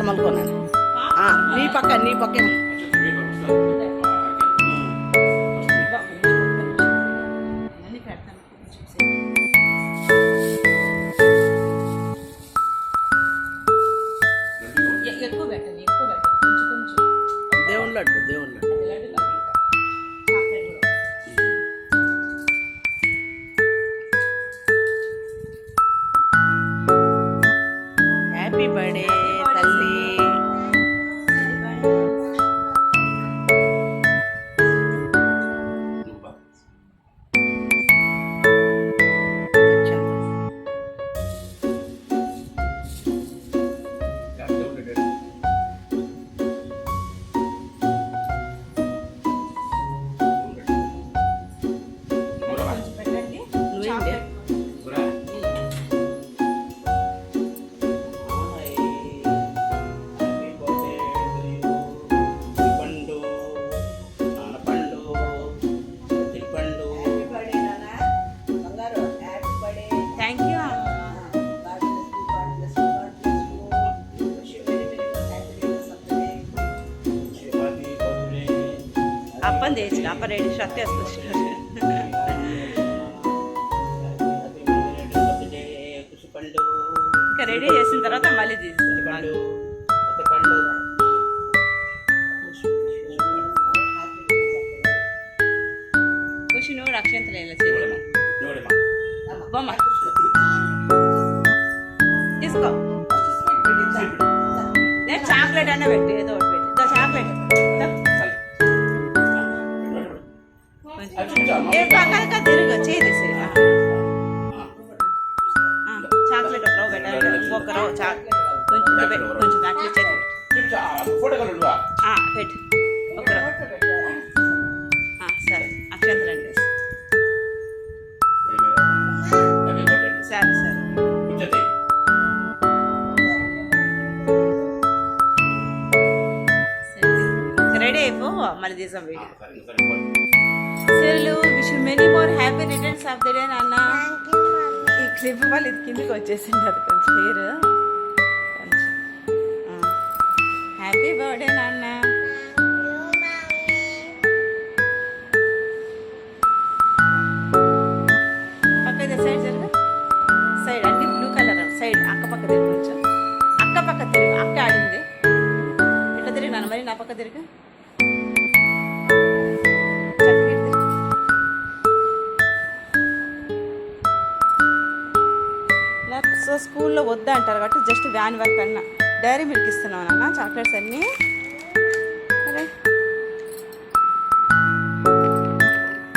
మలుకోనండి నీ పక్క దేవుళ్ళ హ్యాపీ బర్త్డే తల్లి. అప్పని చేసి అప్ప రెడీ షర్ట్ వేసుకొచ్చినారు. ఇంకా రెడీ చేసిన తర్వాత మళ్ళీ తీస్తాను. ఖుషి నువ్వు అక్షంతలు ఇలా చేయలేము. బొమ్మ తీసుకో. నేను చాక్లెట్ అన్న పెట్టి ఏదో ఒకటి పెట్టి చాక్లెట్ పక్కన తిరుగు చేసి చాక్లెట్ ఒక రవ్వ పెట్టాలి. ఇంకొక రవ్వ కొంచెం కొంచెం దాంట్లో పెట్టు ఒక రవ్వ. సరే అక్షంతలు అండి. సరే సరే రెడీ అయిపో మళ్ళీ తీసాం video. Cell wish many more happy returns of the day నాన్న. ఈ క్లిప్ వాళ్ళు ఇది కిందకి వచ్చేసింది. అది కొంచెం హెయిర్ కొంచెం హ్యాపీ బర్త్డే నాన్న. పక్క సైడ్ జరుగు. సైడ్ అన్ని బ్లూ కలర్ సైడ్ అక్క పక్క తిరుగు. కొంచెం అక్క పక్క తిరుగు. అక్క ఆడింది ఇట్లా తిరిగి నాన్న. మరి నా పక్క తిరుగు. సో స్కూల్లో వద్దా అంటారు కాబట్టి జస్ట్ వ్యాన్ వర్క్ అన్నా. డైరీ మిల్క్ ఇస్తున్నాను అన్న చాక్లెట్స్ అన్నీ.